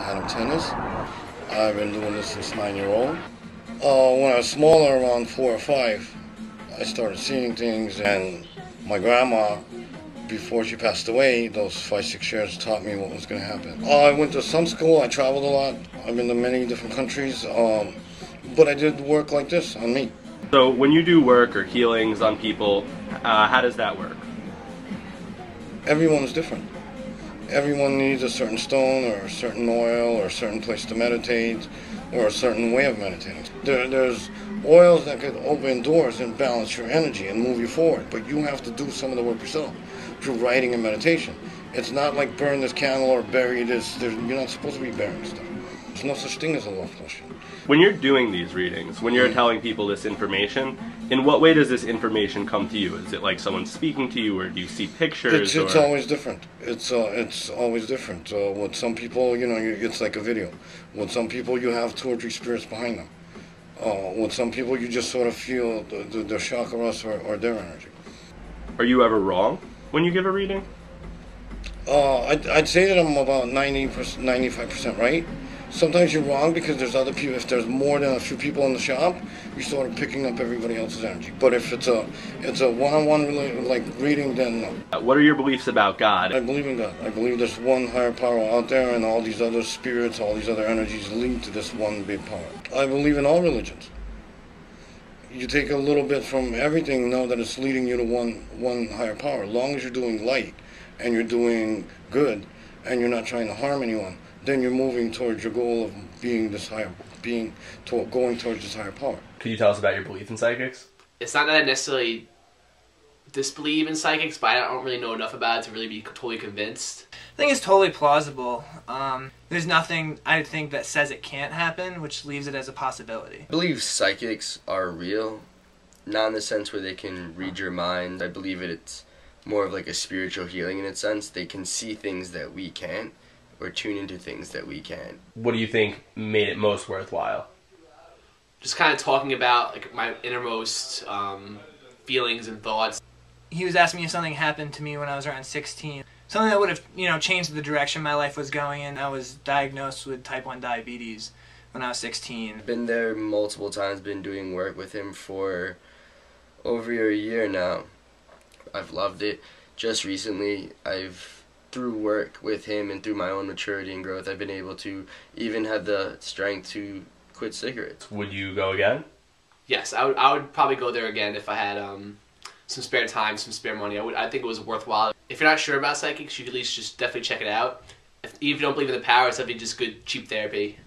Adam Tennis. I've been doing this since 9-year-old. When I was smaller, around 4 or 5, I started seeing things, and my grandma, before she passed away, those 5, 6 years taught me what was going to happen. I went to some school, I traveled a lot, I've been to many different countries, but I did work like this on me. So when you do work or healings on people, how does that work? Everyone's different. Everyone needs a certain stone or a certain oil or a certain place to meditate or a certain way of meditating. There's oils that could open doors and balance your energy and move you forward, but you have to do some of the work yourself through writing and meditation. It's not like burn this candle or bury this. You're not supposed to be burying stuff. There's no such thing as a love potion. When you're doing these readings, when you're telling people this information, in what way does this information come to you? Is it like someone speaking to you, or do you see pictures? It's always different. It's always different. With some people, it's like a video. With some people, you have 2 or 3 spirits behind them. With some people, you just sort of feel the chakras or their energy. Are you ever wrong when you give a reading? I'd say that I'm about 95% right. Sometimes you're wrong because there's other people. If there's more than a few people in the shop, you start picking up everybody else's energy. But if it's a one-on-one reading, then no. What are your beliefs about God? I believe in God. I believe there's one higher power out there, and all these other spirits, all these other energies lead to this one big power. I believe in all religions. You take a little bit from everything, know that it's leading you to one higher power. As long as you're doing light and you're doing good and you're not trying to harm anyone, then you're moving towards your goal of being going towards this higher power. Could you tell us about your belief in psychics? It's not that I necessarily disbelieve in psychics, but I don't really know enough about it to really be totally convinced. I think it's totally plausible. There's nothing, I think, that says it can't happen, which leaves it as a possibility. I believe psychics are real, not in the sense where they can read your mind. I believe it's more of like a spiritual healing in a sense. They can see things that we can't, or tune into things that we can't. What do you think made it most worthwhile? Just kind of talking about like my innermost feelings and thoughts. He was asking me if something happened to me when I was around 16. Something that would have, changed the direction my life was going in. I was diagnosed with type 1 diabetes when I was 16. Been there multiple times, been doing work with him for over a year now. I've loved it. Just recently, through work with him and through my own maturity and growth, I've been able to even have the strength to quit cigarettes. Would you go again? Yes, I would probably go there again if I had some spare time, some spare money. I think it was worthwhile. If you're not sure about psychics, you could at least just definitely check it out. Even if you don't believe in the power, it's definitely just good, cheap therapy.